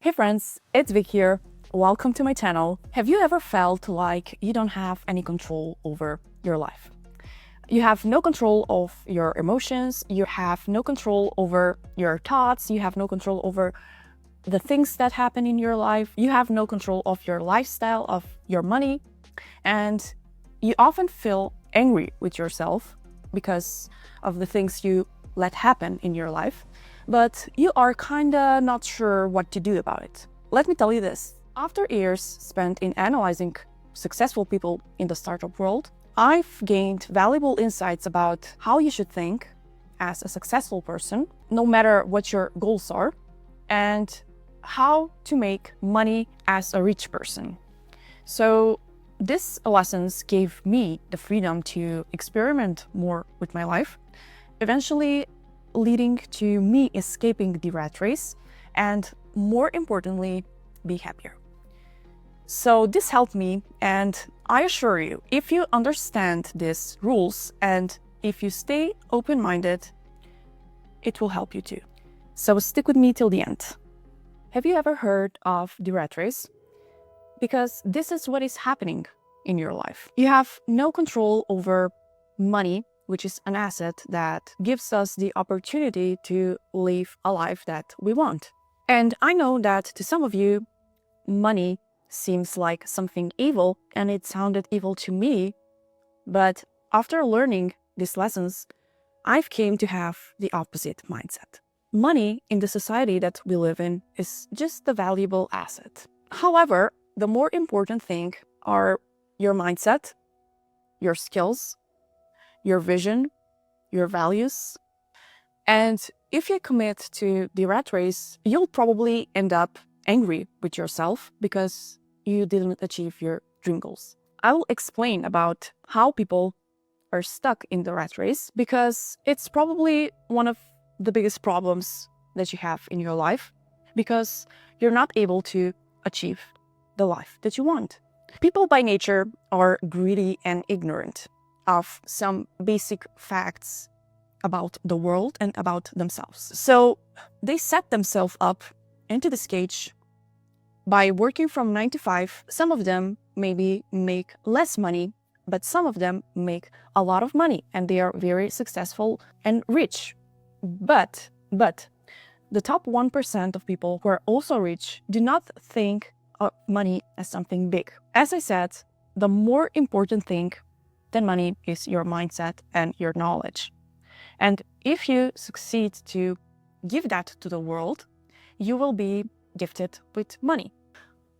Hey friends, it's Vic here. Welcome to my channel. Have you ever felt like you don't have any control over your life? You have no control of your emotions, you have no control over your thoughts, you have no control over the things that happen in your life, you have no control of your lifestyle, of your money, and you often feel angry with yourself because of the things you let happen in your life, but you are kinda not sure what to do about it. Let me tell you this. After years spent in analyzing successful people in the startup world, I've gained valuable insights about how you should think as a successful person, no matter what your goals are, and how to make money as a rich person. So these lessons gave me the freedom to experiment more with my life, eventually leading to me escaping the rat race and, more importantly, be happier. So this helped me, and I assure you, if you understand these rules and if you stay open-minded, it will help you too. So stick with me till the end. Have you ever heard of the rat race? Because this is what is happening in your life. You have no control over money, which is an asset that gives us the opportunity to live a life that we want. And I know that to some of you, money seems like something evil, and it sounded evil to me, but after learning these lessons, I've came to have the opposite mindset. Money in the society that we live in is just a valuable asset. However, the more important thing are your mindset, your skills, your vision, your values. And if you commit to the rat race, you'll probably end up angry with yourself because you didn't achieve your dream goals. I will explain about how people are stuck in the rat race because it's probably one of the biggest problems that you have in your life because you're not able to achieve the life that you want. People by nature are greedy and ignorant of some basic facts about the world and about themselves. So they set themselves up into this cage by working from 9 to 5. Some of them maybe make less money, but some of them make a lot of money and they are very successful and rich. But the top 1% of people who are also rich do not think of money as something big. As I said, the more important thing than money is your mindset and your knowledge. And if you succeed to give that to the world, you will be gifted with money.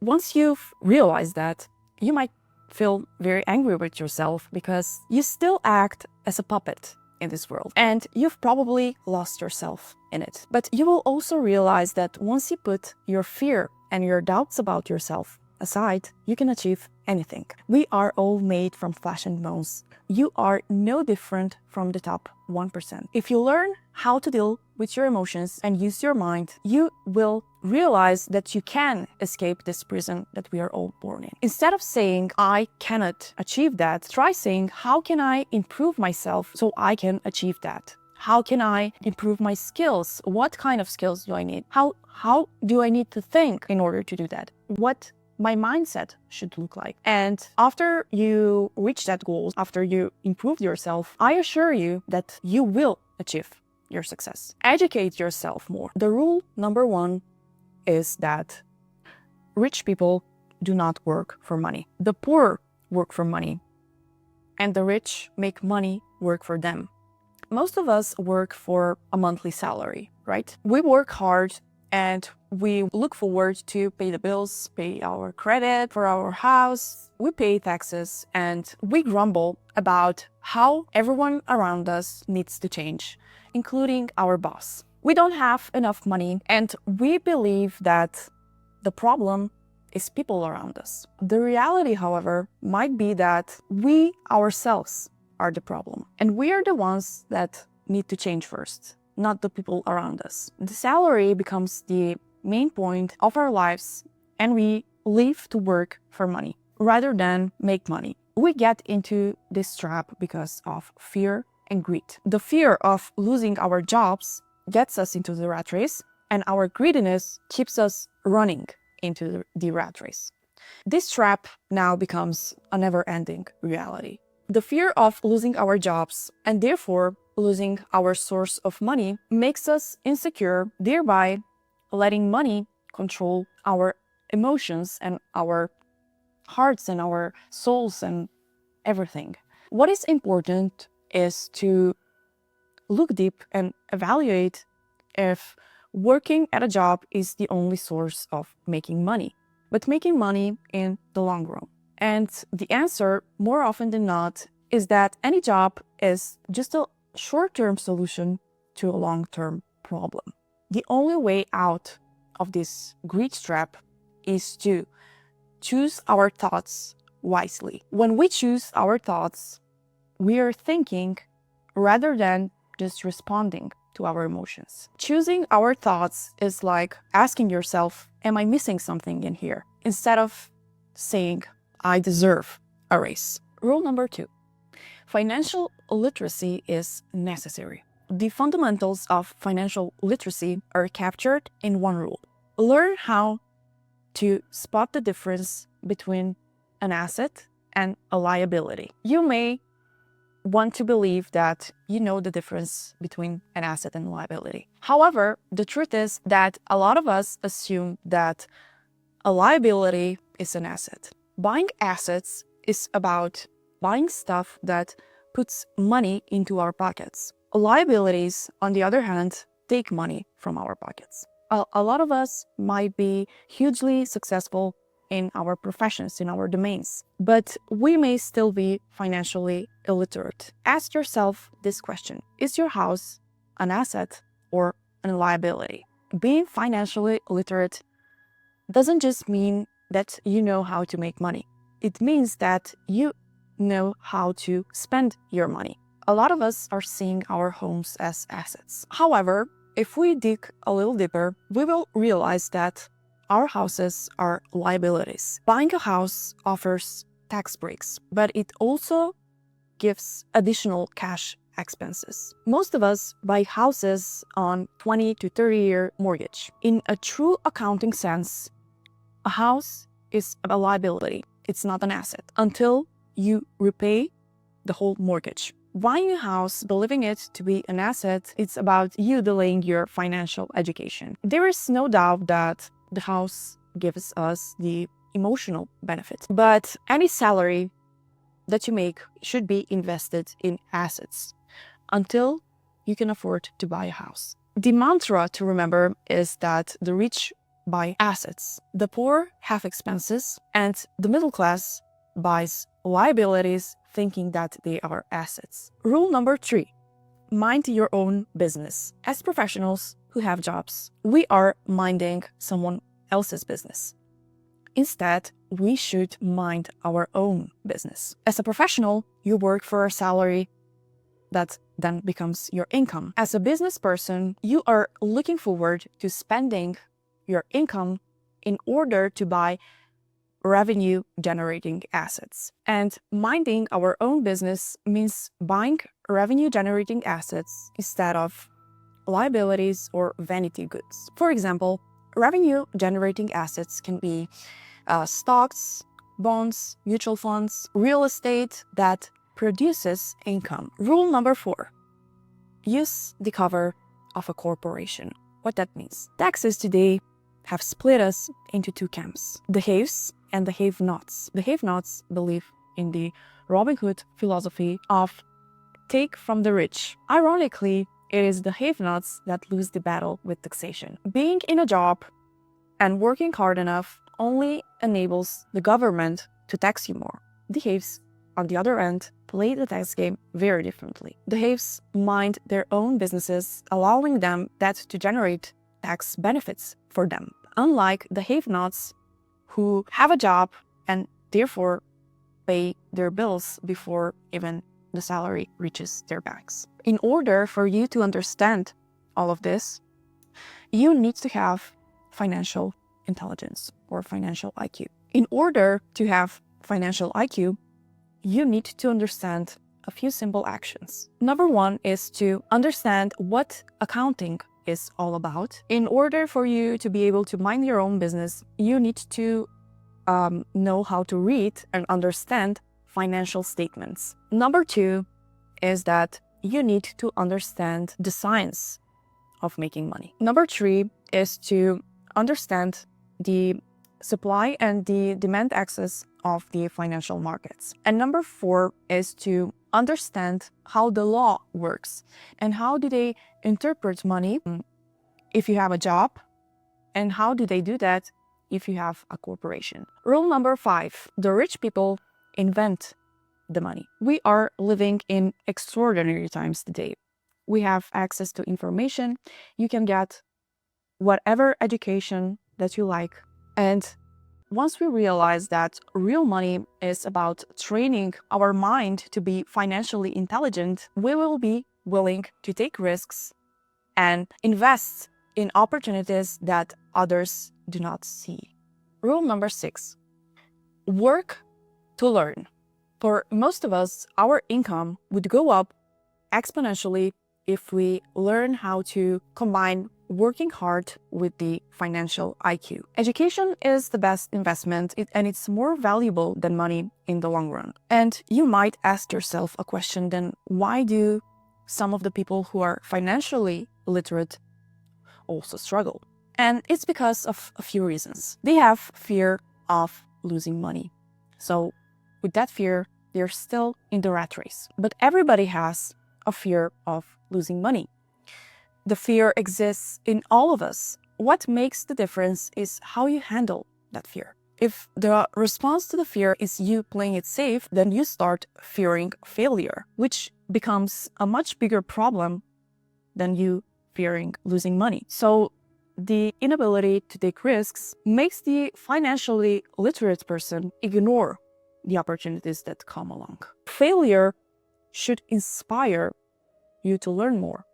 Once you've realized that, you might feel very angry with yourself because you still act as a puppet in this world and you've probably lost yourself in it. But you will also realize that once you put your fear and your doubts about yourself aside, you can achieve anything. We are all made from flesh and bones. You are no different from the top 1%. If you learn how to deal with your emotions and use your mind, you will realize that you can escape this prison that we are all born in. Instead of saying, I cannot achieve that, try saying, how can I improve myself so I can achieve that? How can I improve my skills? What kind of skills do I need? How do I need to think in order to do that? What my mindset should look like. And after you reach that goal, after you improve yourself, I assure you that you will achieve your success. Educate yourself more. The rule number 1 is that rich people do not work for money. The poor work for money, and the rich make money work for them. Most of us work for a monthly salary, right? We work hard and we look forward to pay the bills, pay our credit for our house, we pay taxes, and we grumble about how everyone around us needs to change, including our boss. We don't have enough money, and we believe that the problem is people around us. The reality, however, might be that we ourselves are the problem, and we are the ones that need to change first, not the people around us. The salary becomes the main point of our lives, and we live to work for money rather than make money. We get into this trap because of fear and greed. The fear of losing our jobs gets us into the rat race, and our greediness keeps us running into the rat race. This trap now becomes a never-ending reality. The fear of losing our jobs and therefore losing our source of money makes us insecure, thereby letting money control our emotions and our hearts and our souls and everything. What is important is to look deep and evaluate if working at a job is the only source of making money, but making money in the long run. And the answer, more often than not, is that any job is just a short-term solution to a long-term problem. The only way out of this greed trap is to choose our thoughts wisely. When we choose our thoughts, we are thinking rather than just responding to our emotions. Choosing our thoughts is like asking yourself, am I missing something in here? Instead of saying, I deserve a raise. Rule number 2, financial literacy is necessary. The fundamentals of financial literacy are captured in one rule. Learn how to spot the difference between an asset and a liability. You may want to believe that you know the difference between an asset and liability. However, the truth is that a lot of us assume that a liability is an asset. Buying assets is about buying stuff that puts money into our pockets. Liabilities, on the other hand, take money from our pockets. A lot of us might be hugely successful in our professions, in our domains, but we may still be financially illiterate. Ask yourself this question: is your house an asset or a liability? Being financially literate doesn't just mean that you know how to make money. It means that you know how to spend your money. A lot of us are seeing our homes as assets. However, if we dig a little deeper, we will realize that our houses are liabilities. Buying a house offers tax breaks, but it also gives additional cash expenses. Most of us buy houses on 20 to 30-year mortgage. In a true accounting sense, a house is a liability. It's not an asset until you repay the whole mortgage. Buying a house, believing it to be an asset, it's about you delaying your financial education. There is no doubt that the house gives us the emotional benefit, but any salary that you make should be invested in assets until you can afford to buy a house. The mantra to remember is that the rich buy assets, the poor have expenses, and the middle class buys liabilities thinking that they are assets. Rule number 3, mind your own business. As professionals who have jobs, we are minding someone else's business. Instead, we should mind our own business. As a professional, you work for a salary that then becomes your income. As a business person, you are looking forward to spending your income in order to buy revenue generating assets. And minding our own business means buying revenue generating assets instead of liabilities or vanity goods. For example, revenue generating assets can be stocks, bonds, mutual funds, real estate that produces income. Rule number 4, use the cover of a corporation. What that means? Taxes today have split us into 2 camps, the haves and the have-nots. The have-nots believe in the Robin Hood philosophy of take from the rich. Ironically, it is the have-nots that lose the battle with taxation. Being in a job and working hard enough only enables the government to tax you more. The haves, on the other end, play the tax game very differently. The haves mind their own businesses, allowing them that to generate tax benefits for them, unlike the have-nots who have a job and therefore pay their bills before even the salary reaches their banks. In order for you to understand all of this, you need to have financial intelligence or financial IQ. In order to have financial IQ, you need to understand a few simple actions. Number 1 is to understand what accounting is all about. In order for you to be able to mind your own business, you need to know how to read and understand financial statements. Number 2 is that you need to understand the science of making money. Number 3 is to understand the supply and the demand axis of the financial markets. And number 4 is to understand how the law works and how do they interpret money if you have a job, and how do they do that if you have a corporation. Rule number 5, the rich people invent the money. We are living in extraordinary times today. We have access to information. You can get whatever education that you like. And once we realize that real money is about training our mind to be financially intelligent, we will be willing to take risks and invest in opportunities that others do not see. Rule number 6, work to learn. For most of us, our income would go up exponentially if we learn how to combine working hard with the financial IQ. Education is the best investment, and it's more valuable than money in the long run. And you might ask yourself a question then, why do some of the people who are financially literate also struggle? And it's because of a few reasons. They have fear of losing money. So with that fear, they're still in the rat race. But everybody has a fear of losing money. The fear exists in all of us. What makes the difference is how you handle that fear. If the response to the fear is you playing it safe, then you start fearing failure, which becomes a much bigger problem than you fearing losing money. So the inability to take risks makes the financially literate person ignore the opportunities that come along. Failure should inspire you to learn more,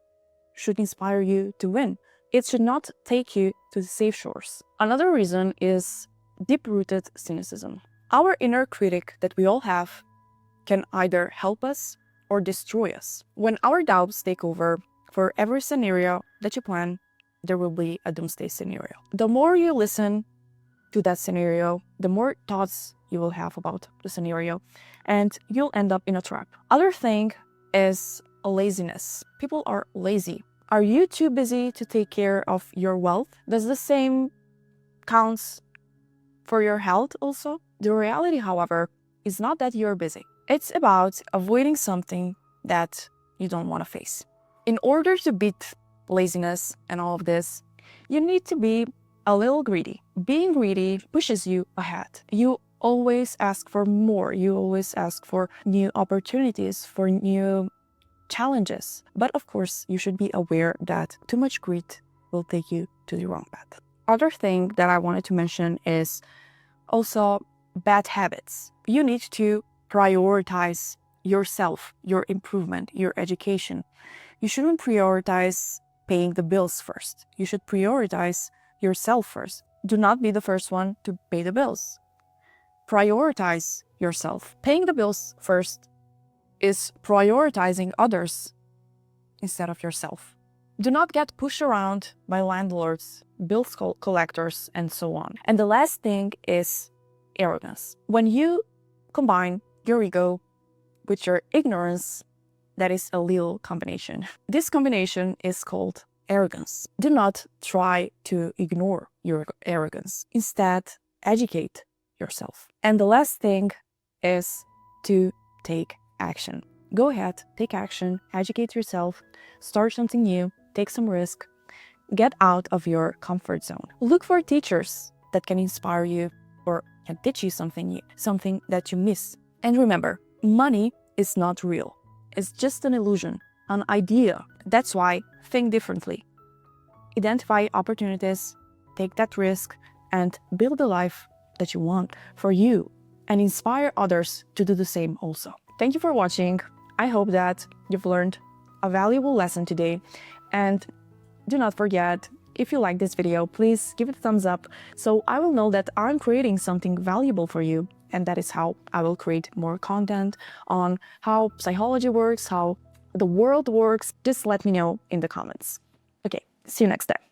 should inspire you to win. It should not take you to the safe shores. Another reason is deep-rooted cynicism. Our inner critic that we all have can either help us or destroy us. When our doubts take over, for every scenario that you plan, there will be a doomsday scenario. The more you listen to that scenario, the more thoughts you will have about the scenario, and you'll end up in a trap. Other thing is laziness. People are lazy. Are you too busy to take care of your wealth? Does the same counts for your health also? The reality, however, is not that you're busy. It's about avoiding something that you don't want to face. In order to beat laziness and all of this, you need to be a little greedy. Being greedy pushes you ahead. You always ask for more. You always ask for new opportunities, for new challenges. But of course, you should be aware that too much greed will take you to the wrong path. Other thing that I wanted to mention is also bad habits. You need to prioritize yourself, your improvement, your education. You shouldn't prioritize paying the bills first. You should prioritize yourself first. Do not be the first one to pay the bills. Prioritize yourself. Paying the bills first is prioritizing others instead of yourself. Do not get pushed around by landlords, bill collectors, and so on. And the last thing is arrogance. When you combine your ego with your ignorance, that is a lethal combination. This combination is called arrogance. Do not try to ignore your arrogance. Instead, educate yourself. And the last thing is to take action. Go ahead, take action, educate yourself, start something new, take some risk, get out of your comfort zone. Look for teachers that can inspire you or can teach you something new, something that you miss. And remember, money is not real. It's just an illusion, an idea. That's why think differently. Identify opportunities, take that risk, and build a life that you want for you, and inspire others to do the same also. Thank you for watching. I hope that you've learned a valuable lesson today. And do not forget, if you like this video, please give it a thumbs up so I will know that I'm creating something valuable for you. And that is how I will create more content on how psychology works, how the world works. Just let me know in the comments. Okay, See you next time.